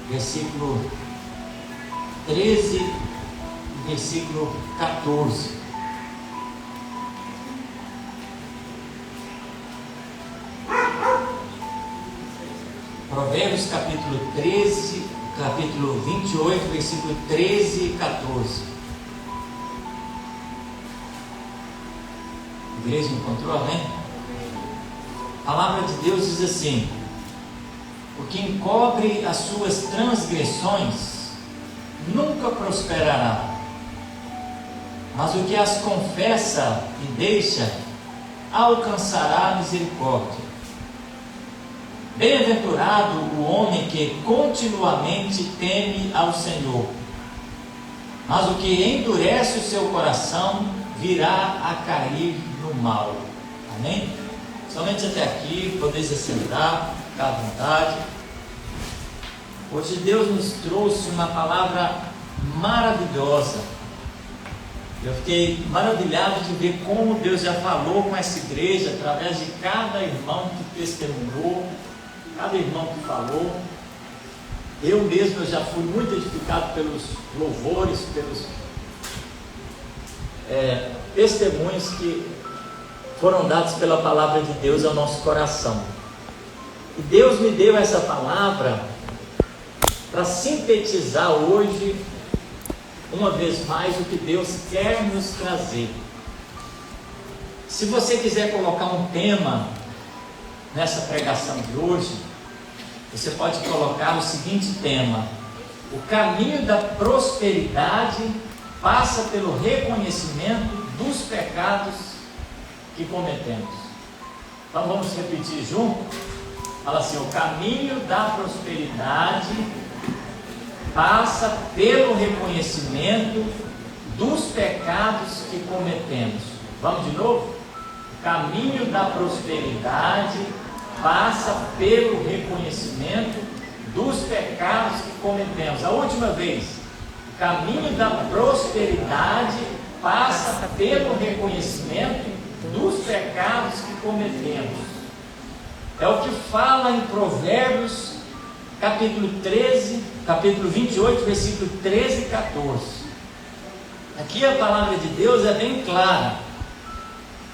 versículo 13 e versículo 14. Provérbios capítulo 13, capítulo 28, versículo 13 e 14. A igreja encontrou, amém? A palavra de Deus diz assim: o que encobre as suas transgressões nunca prosperará, mas o que as confessa e deixa alcançará a misericórdia. Bem-aventurado o homem que continuamente teme ao Senhor, mas o que endurece o seu coração virá a cair no mal. Amém? Somente até aqui, podeis assentar, ficar à vontade. Hoje Deus nos trouxe uma palavra maravilhosa. Eu fiquei maravilhado de ver como Deus já falou com essa igreja, através de cada irmão que testemunhou, cada irmão que falou. Eu mesmo já fui muito edificado pelos louvores, pelos testemunhos que foram dados pela palavra de Deus ao nosso coração. E Deus me deu essa palavra para sintetizar hoje, uma vez mais, o que Deus quer nos trazer. Se você quiser colocar um tema nessa pregação de hoje, você pode colocar o seguinte tema: o caminho da prosperidade passa pelo reconhecimento dos pecados que cometemos. Então vamos repetir junto? Fala assim: o caminho da prosperidade passa pelo reconhecimento dos pecados que cometemos. Vamos de novo? O caminho da prosperidade passa pelo reconhecimento dos pecados que cometemos. A última vez: o caminho da prosperidade passa pelo reconhecimento dos pecados que cometemos. É o que fala em Provérbios capítulo 28, versículo 13 e 14. Aqui a palavra de Deus é bem clara: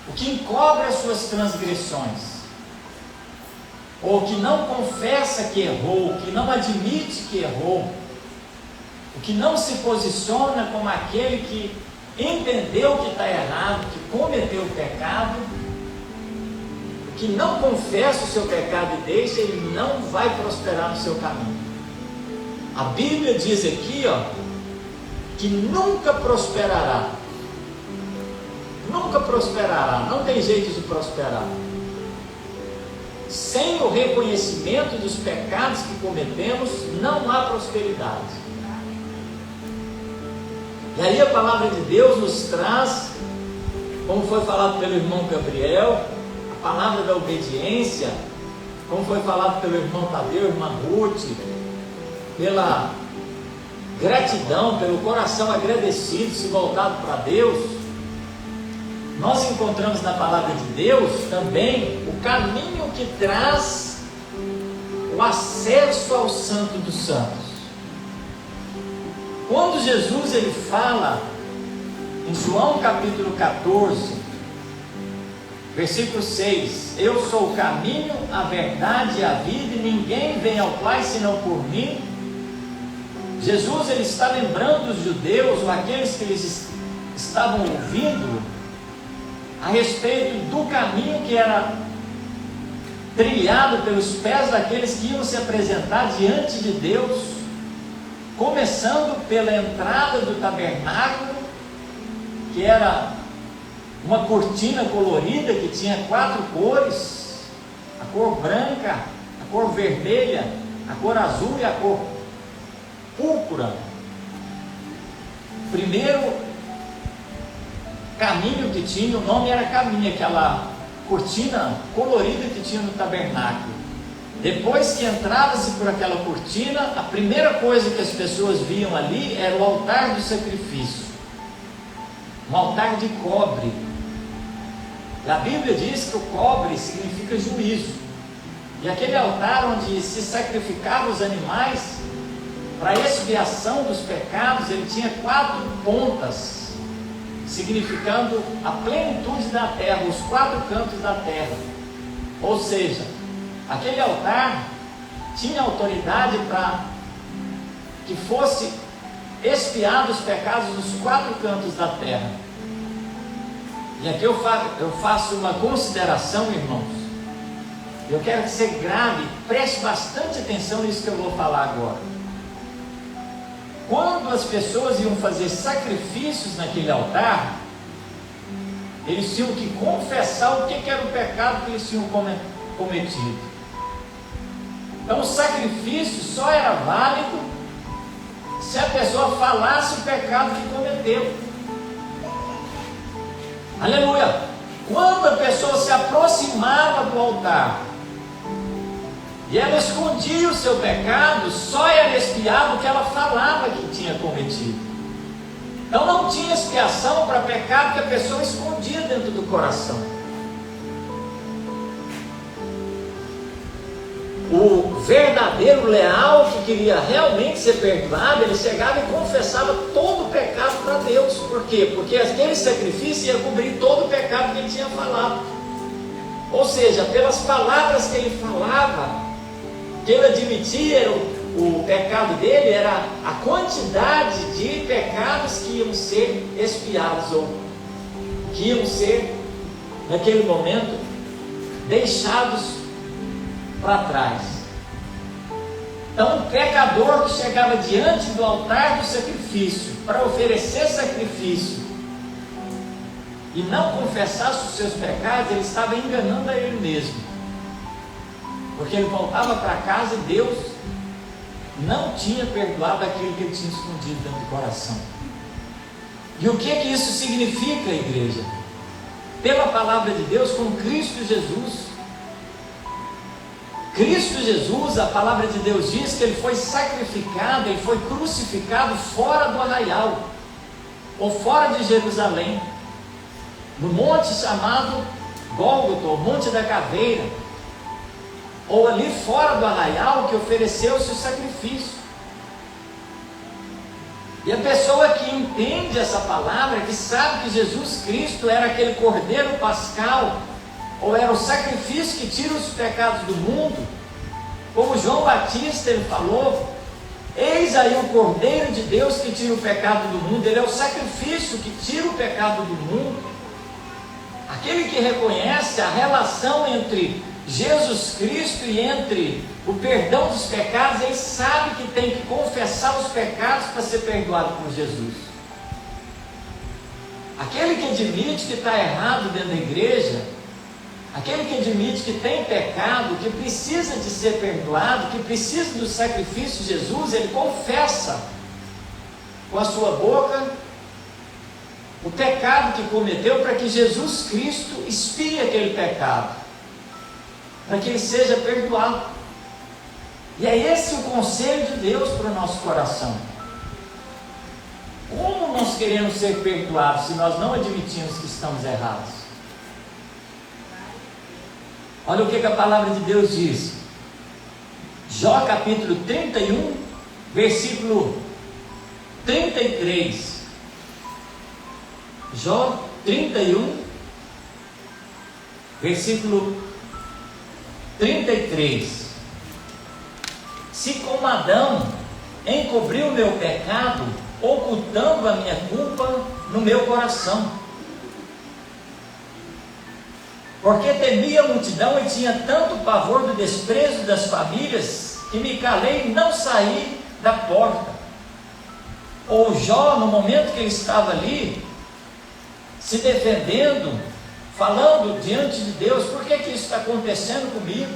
o que encobre as suas transgressões, ou que não confessa que errou, que não admite que errou, o que não se posiciona como aquele que entendeu que está errado, que cometeu o pecado, o que não confessa o seu pecado e deixa, ele não vai prosperar no seu caminho. A Bíblia diz aqui, que nunca prosperará. Nunca prosperará, não tem jeito de prosperar sem o reconhecimento dos pecados que cometemos. Não há prosperidade. E aí a palavra de Deus nos traz, como foi falado pelo irmão Gabriel, a palavra da obediência, como foi falado pelo irmão Tadeu, irmã Ruth, pela gratidão, pelo coração agradecido, se voltado para Deus. Nós encontramos na palavra de Deus também o caminho que traz o acesso ao Santo dos Santos. Quando Jesus ele fala em João capítulo 14, versículo 6: eu sou o caminho, a verdade e a vida, e ninguém vem ao Pai senão por mim. Jesus ele está lembrando os judeus, ou aqueles que eles estavam ouvindo, a respeito do caminho que era trilhado pelos pés daqueles que iam se apresentar diante de Deus, começando pela entrada do tabernáculo, que era uma cortina colorida que tinha 4 cores: a cor branca, a cor vermelha, a cor azul e a cor púrpura. Primeiro caminho que tinha, o nome era caminho, aquela cortina colorida que tinha no tabernáculo. Depois que entrava-se por aquela cortina, a primeira coisa que as pessoas viam ali era o altar do sacrifício, um altar de cobre. A Bíblia diz que o cobre significa juízo, e aquele altar onde se sacrificavam os animais para a expiação dos pecados, ele tinha 4 pontas, significando a plenitude da terra, os 4 cantos da terra. Ou seja, aquele altar tinha autoridade para que fosse expiado os pecados dos 4 cantos da terra. E aqui eu faço uma consideração, irmãos. Eu quero que você grave, preste bastante atenção nisso que eu vou falar agora. Quando as pessoas iam fazer sacrifícios naquele altar, eles tinham que confessar o que era o pecado que eles tinham cometido. Então o sacrifício só era válido se a pessoa falasse o pecado que cometeu. Aleluia! Quando a pessoa se aproximava do altar e ela escondia o seu pecado, só era expiado o que ela falava que tinha cometido. Então não tinha expiação para pecado que a pessoa escondia dentro do coração. O verdadeiro leal que queria realmente ser perdoado, ele chegava e confessava todo o pecado para Deus. Por quê? Porque aquele sacrifício ia cobrir todo o pecado que ele tinha falado. Ou seja, pelas palavras que ele falava, que ele admitia o pecado dele, era a quantidade de pecados que iam ser expiados, ou que iam ser, naquele momento, deixados para trás. Então, um pecador que chegava diante do altar do sacrifício para oferecer sacrifício e não confessasse os seus pecados, ele estava enganando a ele mesmo. Porque ele voltava para casa e Deus não tinha perdoado aquilo que ele tinha escondido dentro do coração. E o que isso significa, igreja? Pela palavra de Deus, com Cristo Jesus. Cristo Jesus, a palavra de Deus diz que ele foi sacrificado, ele foi crucificado fora do arraial, ou fora de Jerusalém, no monte chamado Gólgota, o Monte da Caveira, ou ali fora do arraial que ofereceu-se o sacrifício. E a pessoa que entende essa palavra, que sabe que Jesus Cristo era aquele cordeiro pascal, ou era o sacrifício que tira os pecados do mundo, como João Batista ele falou: eis aí o Cordeiro de Deus que tira o pecado do mundo. Ele é o sacrifício que tira o pecado do mundo. Aquele que reconhece a relação entre Jesus Cristo e entre o perdão dos pecados, ele sabe que tem que confessar os pecados para ser perdoado por Jesus. Aquele que admite que está errado dentro da igreja, aquele que admite que tem pecado, que precisa de ser perdoado, que precisa do sacrifício de Jesus, ele confessa com a sua boca o pecado que cometeu, para que Jesus Cristo expie aquele pecado, para que ele seja perdoado. E é esse o conselho de Deus para o nosso coração. Como nós queremos ser perdoados se nós não admitimos que estamos errados? Olha o que a palavra de Deus diz. Jó capítulo 31, versículo 33. Jó 31, versículo 33. Se como Adão encobriu o meu pecado, ocultando a minha culpa no meu coração, porque temia a multidão e tinha tanto pavor do desprezo das famílias, que me calei e não saí da porta. Ou Jó, no momento que ele estava ali, se defendendo, falando diante de Deus: por que isso está acontecendo comigo?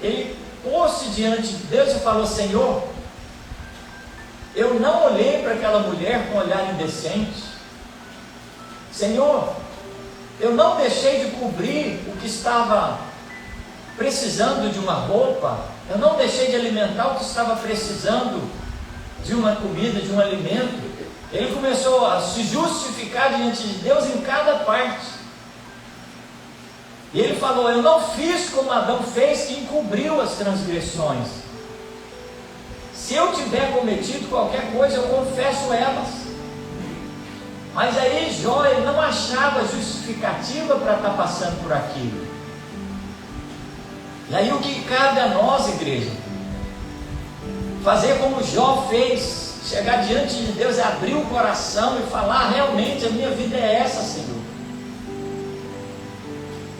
Ele pôs-se diante de Deus e falou: Senhor, eu não olhei para aquela mulher com olhar indecente. Senhor, eu não deixei de cobrir o que estava precisando de uma roupa, eu não deixei de alimentar o que estava precisando de uma comida, de um alimento. Ele começou a se justificar diante de Deus em cada parte. E ele falou: eu não fiz como Adão fez, que encobriu as transgressões. Se eu tiver cometido qualquer coisa, eu confesso elas. Mas aí Jó, ele não achava justificativa para estar passando por aquilo. E aí o que cabe a nós, igreja? Fazer como Jó fez, chegar diante de Deus e abrir o coração e falar: realmente a minha vida é essa, Senhor.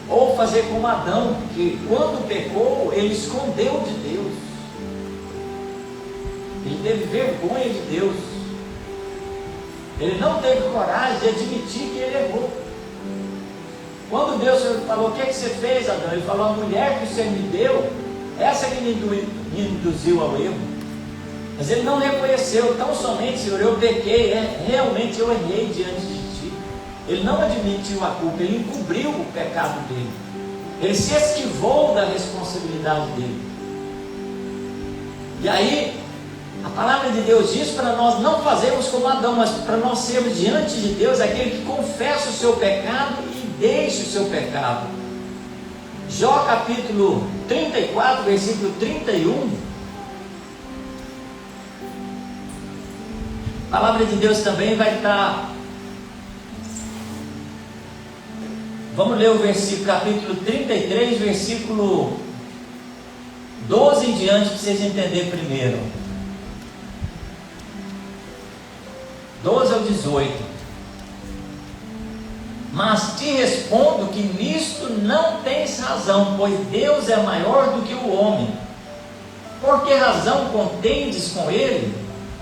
Ou fazer como Adão, que quando pecou, ele escondeu de Deus. Ele teve vergonha de Deus. Ele não teve coragem de admitir que ele errou. Quando Deus falou: o que é que você fez, Adão? Ele falou: a mulher que o Senhor me deu, essa que me induziu ao erro. Mas ele não reconheceu: tão somente, Senhor, eu pequei, realmente eu errei diante de Ti. Ele não admitiu a culpa, ele encobriu o pecado dele. Ele se esquivou da responsabilidade dele. E aí, a palavra de Deus diz para nós não fazermos como Adão, mas para nós sermos diante de Deus aquele que confessa o seu pecado e deixa o seu pecado. Jó capítulo 34, versículo 31. A palavra de Deus também vai estar. Vamos ler o versículo, capítulo 33, versículo 12 em diante, para vocês entenderem primeiro. 12 ao 18. Mas te respondo que nisto não tens razão, pois Deus é maior do que o homem. Por que razão contendes com ele,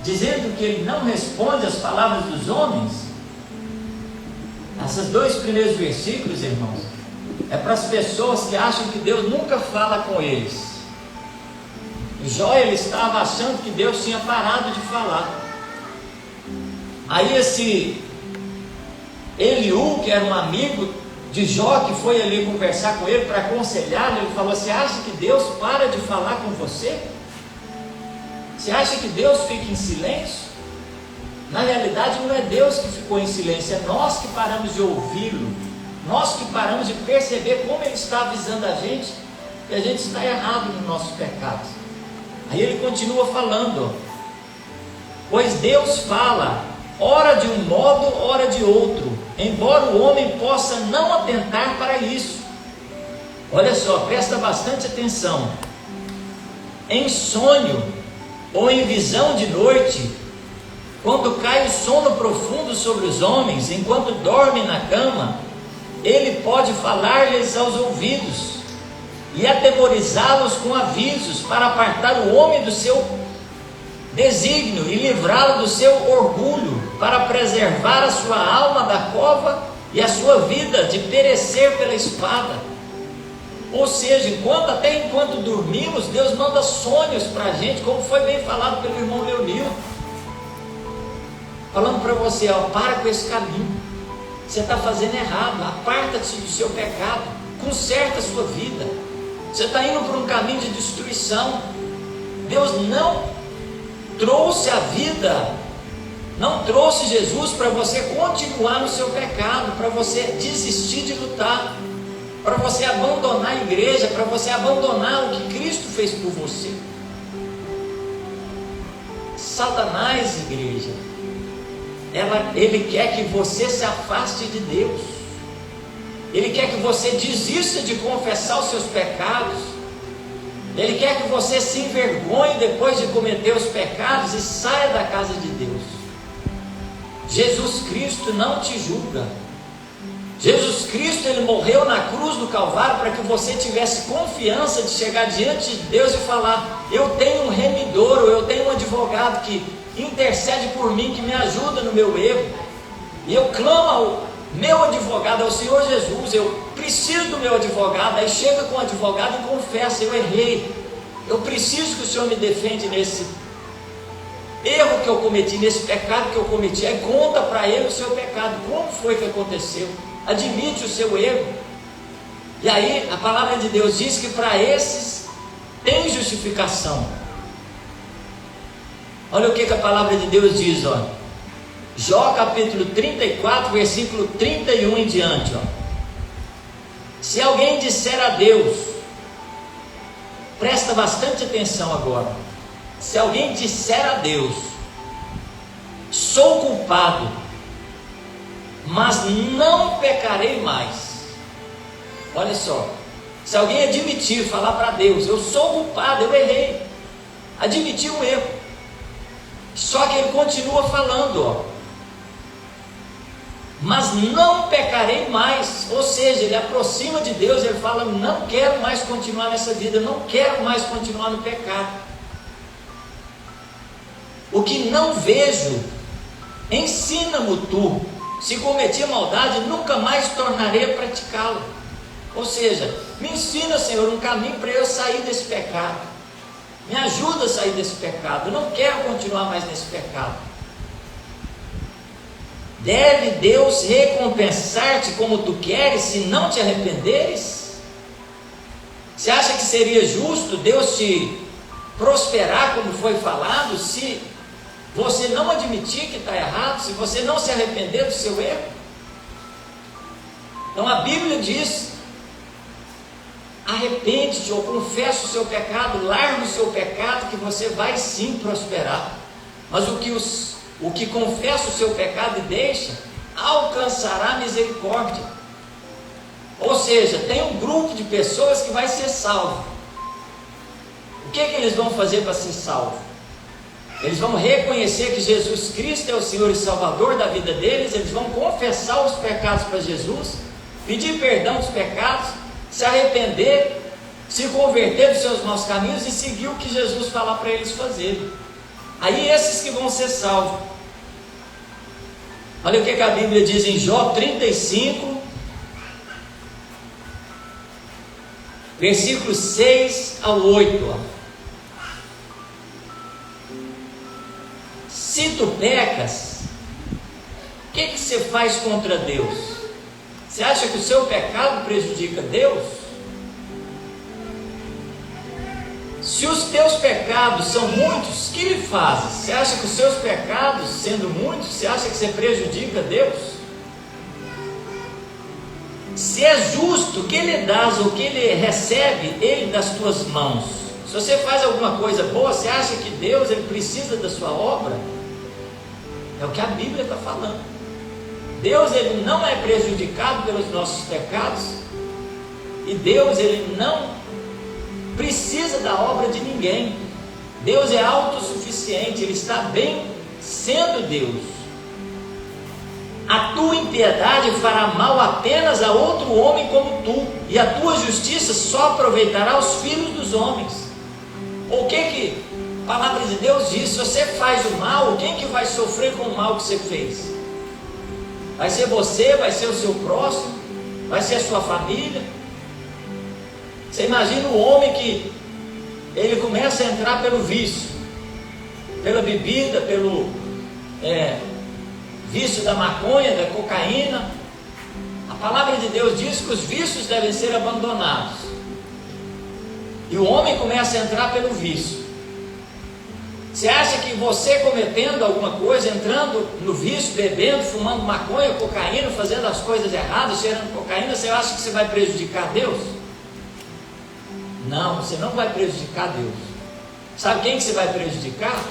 dizendo que ele não responde às palavras dos homens? Esses dois primeiros versículos, irmãos, é para as pessoas que acham que Deus nunca fala com eles. Jó, ele estava achando que Deus tinha parado de falar. Aí esse Eliú, que era um amigo de Jó, que foi ali conversar com ele para aconselhar, ele falou: você acha que Deus para de falar com você? Você acha que Deus fica em silêncio? Na realidade não é Deus que ficou em silêncio, é nós que paramos de ouvi-lo, nós que paramos de perceber como Ele está avisando a gente que a gente está errado nos nossos pecados. Aí ele continua falando: pois Deus fala, ora de um modo, ora de outro, embora o homem possa não atentar para isso. Olha só, presta bastante atenção. Em sonho ou em visão de noite, quando cai o sono profundo sobre os homens, enquanto dormem na cama, ele pode falar-lhes aos ouvidos e atemorizá-los com avisos, para apartar o homem do seu desígnio e livrá-lo do seu orgulho, para preservar a sua alma da cova e a sua vida de perecer pela espada. Ou seja, até enquanto dormimos, Deus manda sonhos para a gente, como foi bem falado pelo irmão Leonil, falando para você: para com esse caminho, você está fazendo errado, aparta-te do seu pecado, conserta a sua vida, você está indo por um caminho de destruição. Deus não trouxe a vida, não trouxe Jesus para você continuar no seu pecado, para você desistir de lutar, para você abandonar a igreja, para você abandonar o que Cristo fez por você. Satanás, igreja, ele quer que você se afaste de Deus. Ele quer que você desista de confessar os seus pecados. Ele quer que você se envergonhe depois de cometer os pecados e saia da casa de Deus. Jesus Cristo não te julga. Jesus Cristo, ele morreu na cruz do Calvário para que você tivesse confiança de chegar diante de Deus e falar: eu tenho um remidor, ou eu tenho um advogado que intercede por mim, que me ajuda no meu erro, e eu clamo ao meu advogado, ao Senhor Jesus, eu preciso do meu advogado. Aí chega com o advogado e confessa: eu errei, eu preciso que o Senhor me defenda nesse erro que eu cometi, nesse pecado que eu cometi. Aí conta para ele o seu pecado, como foi que aconteceu, admite o seu erro. E aí a palavra de Deus diz que para esses tem justificação. Olha o que a palavra de Deus diz, ó. Jó capítulo 34, versículo 31 em diante, ó. Se alguém disser a Deus, presta bastante atenção agora, Se alguém disser a Deus: sou culpado, mas não pecarei mais. Olha só, se alguém admitir, falar para Deus: eu sou culpado, eu errei, admitir o erro, só que ele continua falando, ó, mas não pecarei mais, ou seja, ele aproxima de Deus, ele fala: não quero mais continuar nessa vida, não quero mais continuar no pecado. O que não vejo, ensina-me tu, se cometi maldade, nunca mais tornarei a praticá-la. Ou seja, me ensina, Senhor, um caminho para eu sair desse pecado, me ajuda a sair desse pecado, eu não quero continuar mais nesse pecado. Deve Deus recompensar-te como tu queres, se não te arrependeres? Você acha que seria justo Deus te prosperar, como foi falado, se você não admitir que está errado, se você não se arrepender do seu erro? Então a Bíblia diz: arrepende-te ou confessa o seu pecado, larga o seu pecado, que você vai sim prosperar. Mas o que confessa o seu pecado e deixa, alcançará misericórdia. Ou seja, tem um grupo de pessoas que vai ser salvo. O que eles vão fazer para ser salvo? Eles vão reconhecer que Jesus Cristo é o Senhor e Salvador da vida deles, eles vão confessar os pecados para Jesus, pedir perdão dos pecados, se arrepender, se converter dos seus maus caminhos e seguir o que Jesus falar para eles fazerem. Aí esses que vão ser salvos. Olha o que a Bíblia diz em Jó 35, versículos 6 ao 8. Se tu pecas, o que você faz contra Deus? Você acha que o seu pecado prejudica Deus? Se os teus pecados são muitos, o que lhe fazes? Você acha que os seus pecados, sendo muitos, você acha que você prejudica Deus? Se é justo, o que lhe dás ou o que ele recebe, ele das tuas mãos? Se você faz alguma coisa boa, você acha que Deus ele precisa da sua obra? É o que a Bíblia está falando. Deus ele não é prejudicado pelos nossos pecados, e Deus ele não precisa da obra de ninguém. Deus é autossuficiente, ele está bem sendo Deus. A tua impiedade fará mal apenas a outro homem como tu, e a tua justiça só aproveitará os filhos dos homens. O que a palavra de Deus diz? Se você faz o mal, quem que vai sofrer com o mal que você fez? Vai ser você, vai ser o seu próximo, vai ser a sua família. Você imagina o homem que ele começa a entrar pelo vício, pela bebida, pelo vício da maconha, da cocaína. A palavra de Deus diz que os vícios devem ser abandonados, e o homem começa a entrar pelo vício. Você acha que você cometendo alguma coisa, entrando no vício, bebendo, fumando maconha, cocaína, fazendo as coisas erradas, cheirando cocaína, você acha que você vai prejudicar Deus? Não, você não vai prejudicar Deus. Sabe quem que você vai prejudicar?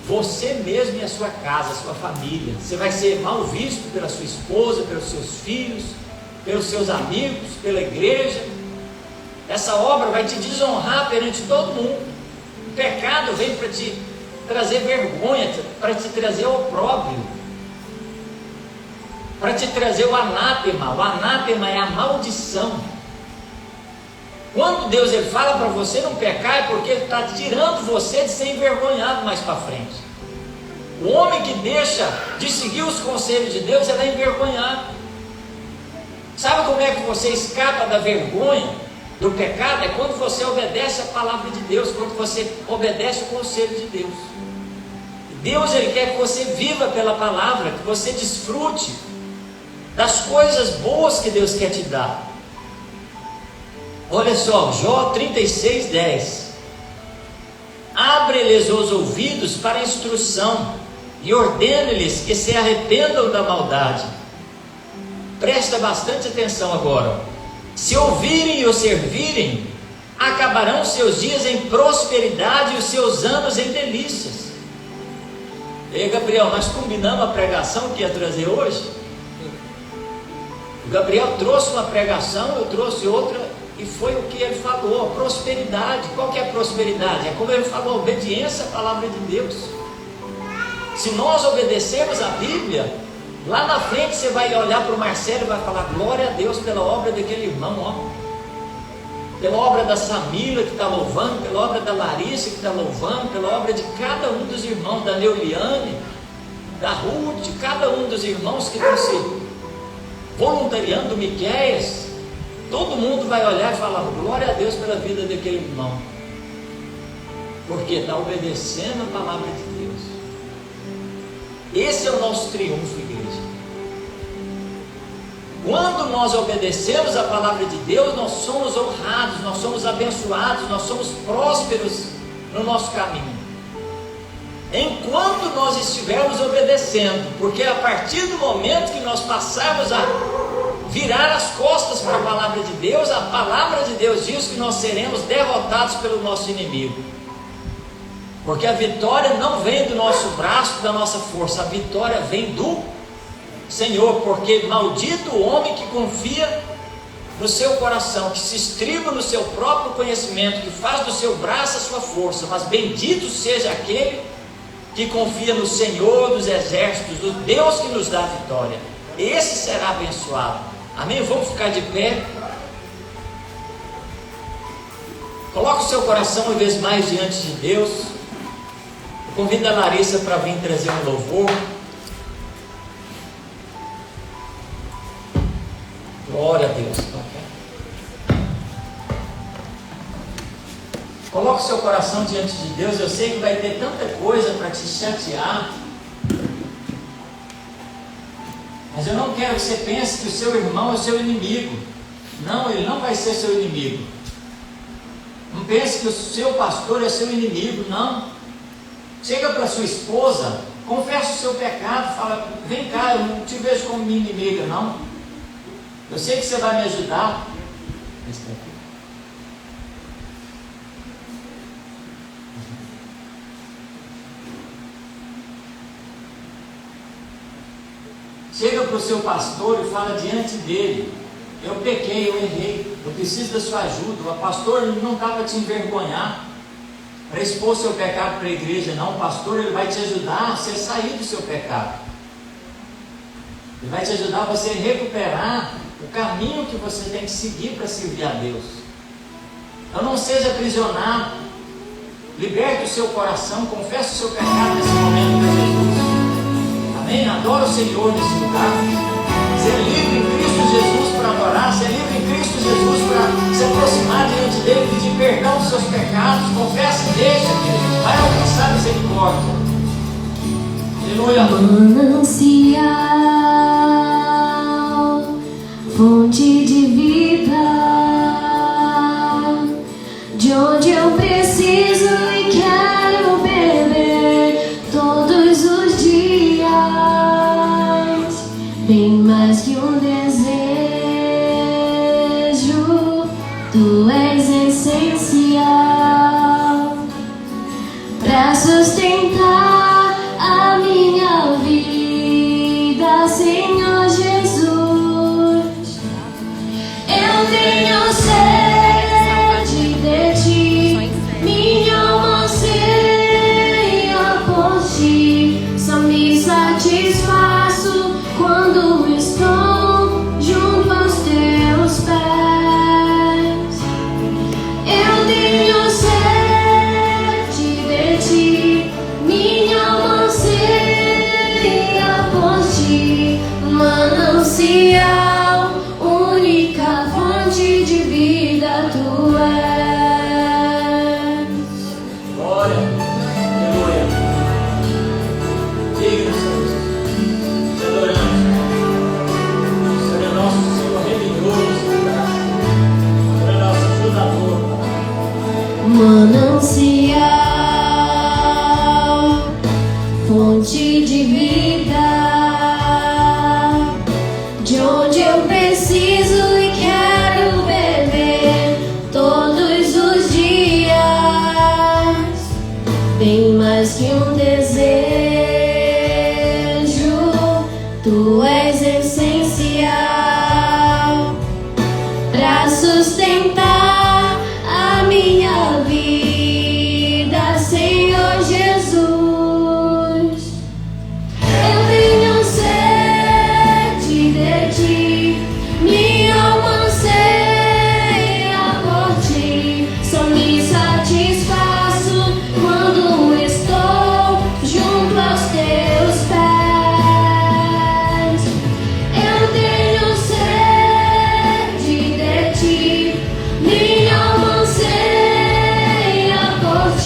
Você mesmo e a sua casa, a sua família. Você vai ser mal visto pela sua esposa, pelos seus filhos, pelos seus amigos, pela igreja. Essa obra vai te desonrar perante todo mundo. O pecado vem para te trazer vergonha, para te trazer opróbrio, para te trazer o anátema. O anátema é a maldição. Quando Deus ele fala para você não pecar, é porque Ele está tirando você de ser envergonhado mais para frente. O homem que deixa de seguir os conselhos de Deus, ele é envergonhado. Sabe como é que você escapa da vergonha, do pecado? É quando você obedece a palavra de Deus, quando você obedece o conselho de Deus. Deus ele quer que você viva pela palavra, que você desfrute das coisas boas que Deus quer te dar. Olha só, Jó 36, 10. Abre-lhes os ouvidos para a instrução, e ordena-lhes que se arrependam da maldade. Presta bastante atenção agora. Se ouvirem e o servirem, acabarão os seus dias em prosperidade e os seus anos em delícias. Ei, Gabriel, nós combinamos a pregação que ia trazer hoje? O Gabriel trouxe uma pregação, eu trouxe outra, e foi o que ele falou, a prosperidade. Qual que é a prosperidade? É como ele falou, obediência à palavra de Deus. Se nós obedecermos a Bíblia, lá na frente você vai olhar para o Marcelo e vai falar, glória a Deus pela obra daquele irmão, ó. Pela obra da Samila que está louvando, pela obra da Larissa que está louvando, pela obra de cada um dos irmãos, da Neuliane, da Ruth, cada um dos irmãos que estão se voluntariando, do Miqueias. Todo mundo vai olhar e falar, glória a Deus pela vida daquele irmão, porque está obedecendo a palavra de Deus. Esse é o nosso triunfo, igreja. Quando nós obedecemos a palavra de Deus, nós somos honrados, nós somos abençoados, nós somos prósperos no nosso caminho. Enquanto nós estivermos obedecendo, porque a partir do momento que nós passarmos a virar as costas para a palavra de Deus, a palavra de Deus diz que nós seremos derrotados pelo nosso inimigo. Porque a vitória não vem do nosso braço, da nossa força, a vitória vem do Senhor. Porque maldito o homem que confia no seu coração, que se estriba no seu próprio conhecimento, que faz do seu braço a sua força, mas bendito seja aquele que confia no Senhor dos exércitos, do Deus que nos dá a vitória. Esse será abençoado. Amém? Vamos ficar de pé. Coloque o seu coração uma vez mais diante de Deus. Eu convido a Larissa para vir trazer um louvor. Glória a Deus. Coloque o seu coração diante de Deus. Eu sei que vai ter tanta coisa para te chatear, mas eu não quero que você pense que o seu irmão é o seu inimigo. Não, ele não vai ser seu inimigo. Não pense que o seu pastor é seu inimigo, não. Chega para sua esposa, confessa o seu pecado, fala, vem cá, eu não te vejo como minha inimiga, não. Eu sei que você vai me ajudar. Chega para o seu pastor e fala diante dele, eu pequei, eu errei, eu preciso da sua ajuda. O pastor não está para te envergonhar, para expor seu pecado para a igreja, não. O pastor, ele vai te ajudar a você sair do seu pecado. Ele vai te ajudar a você recuperar o caminho que você tem que seguir para servir a Deus. Então não seja aprisionado, liberte o seu coração, confesse o seu pecado nesse momento para Jesus. Amém? Adora o Senhor nesse lugar. Ser livre em Cristo Jesus para adorar, ser livre em Cristo Jesus para se aproximar diante dele, pedir perdão dos seus pecados, confessa e deixa que ele vai alcançar misericórdia. Aleluia. Manancial, fonte de vida, de onde eu preciso e quero beber todos os dias, bem mais que um desejo, tu és essencial para sustentar a minha vida, Senhor Jesus. Eu tenho sede de ti, minha alma anseia por ti, só me satisfaço quando estou junto aos teus pés. Eu tenho sede de ti, minha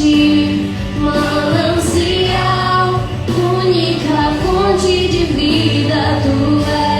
ti, manancial, única fonte de vida tu és.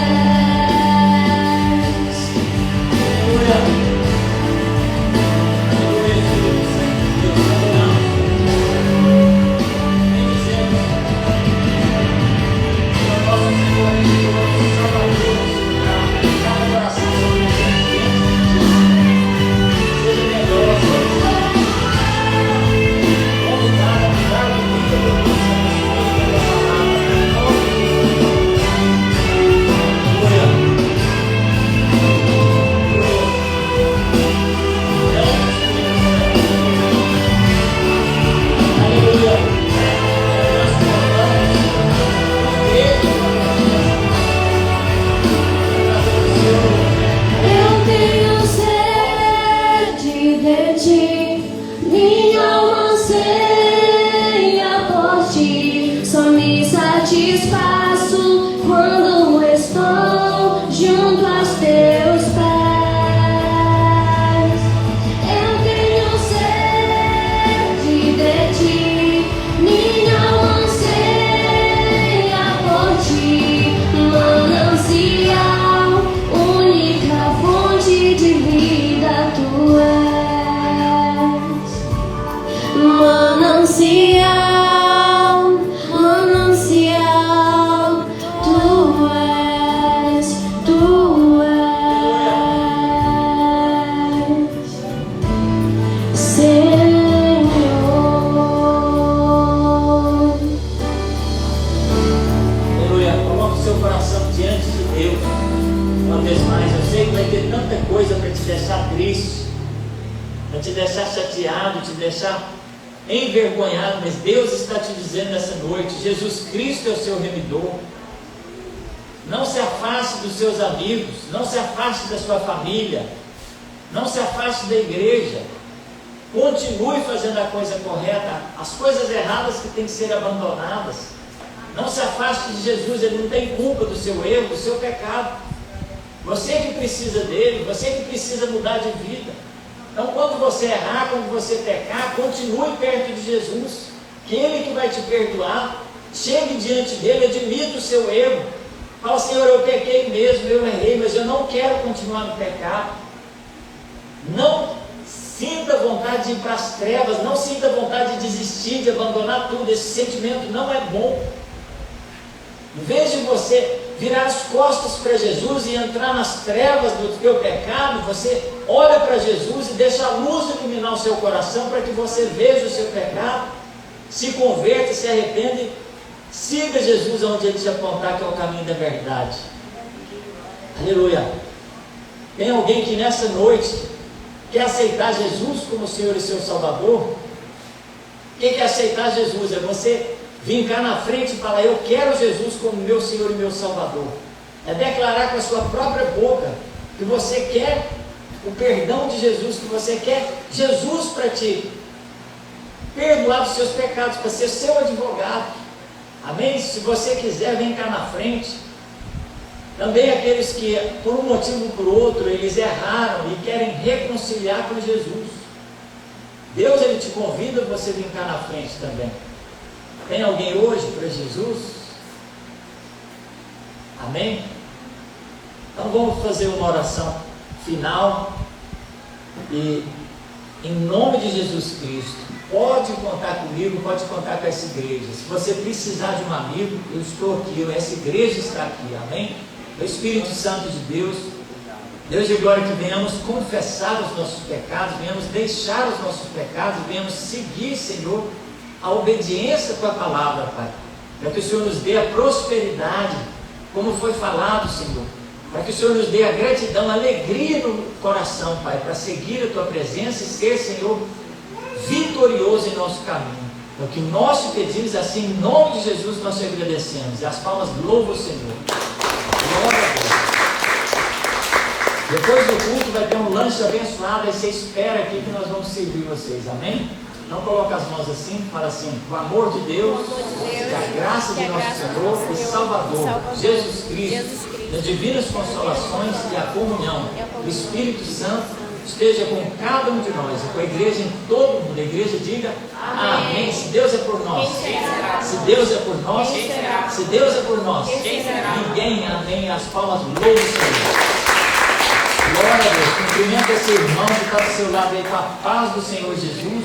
Envergonhado, mas Deus está te dizendo nessa noite: Jesus Cristo é o seu remidor. Não se afaste dos seus amigos, não se afaste da sua família, não se afaste da igreja. Continue fazendo a coisa correta, as coisas erradas que têm que ser abandonadas. Não se afaste de Jesus, Ele não tem culpa do seu erro, do seu pecado. Você que precisa dele, você que precisa mudar de vida. Então, quando você errar, quando você pecar, continue perto de Jesus, que Ele que vai te perdoar. Chegue diante dele, admita o seu erro. Fala: Senhor, eu pequei mesmo, eu errei, mas eu não quero continuar no pecado. Não sinta vontade de ir para as trevas, não sinta vontade de desistir, de abandonar tudo. Esse sentimento não é bom. Em vez de você virar as costas para Jesus e entrar nas trevas do teu pecado, você olha para Jesus e deixa a luz iluminar o seu coração para que você veja o seu pecado, se converta, se arrependa e siga Jesus onde Ele te apontar, que é o caminho da verdade. Aleluia. Tem alguém que nessa noite quer aceitar Jesus como Senhor e seu Salvador? O que é aceitar Jesus? É você vir cá na frente e falar: eu quero Jesus como meu Senhor e meu Salvador. É declarar com a sua própria boca que você quer o perdão de Jesus, que você quer Jesus para te perdoar dos seus pecados, para ser seu advogado. Amém? Se você quiser, vem cá na frente. Também aqueles que, por um motivo ou por outro, eles erraram e querem reconciliar com Jesus. Deus, Ele te convida a você vir cá na frente também. Tem alguém hoje para Jesus? Amém? Então vamos fazer uma oração final. E em nome de Jesus Cristo, pode contar comigo, pode contar com essa igreja. Se você precisar de um amigo, eu estou aqui, essa igreja está aqui. Amém? O Espírito Santo de Deus, Deus de glória, que venhamos confessar os nossos pecados, venhamos deixar os nossos pecados, venhamos seguir, Senhor, a obediência à tua palavra, Pai, para que o Senhor nos dê a prosperidade, como foi falado, Senhor, para que o Senhor nos dê a gratidão, a alegria no coração, Pai, para seguir a tua presença e ser, Senhor, vitorioso em nosso caminho. É o que nós te pedimos, assim, em nome de Jesus nós te agradecemos, e as palmas louvam o Senhor. Glória a Deus. Depois do culto vai ter um lanche abençoado, aí você espera aqui que nós vamos servir vocês, amém? Não coloca as mãos assim, fala assim: o amor de Deus, que a graça de nosso Senhor e Salvador, Jesus Cristo, as divinas consolações e a comunhão do Espírito Santo esteja com cada um de nós, com a igreja em todo mundo. A igreja diga amém. Se Deus é por nós, se Deus é por nós, se Deus é por nós, ninguém, amém. As palmas, louve o Senhor. Glória a Deus. Cumprimenta esse irmão que está do seu lado aí com a paz do Senhor Jesus.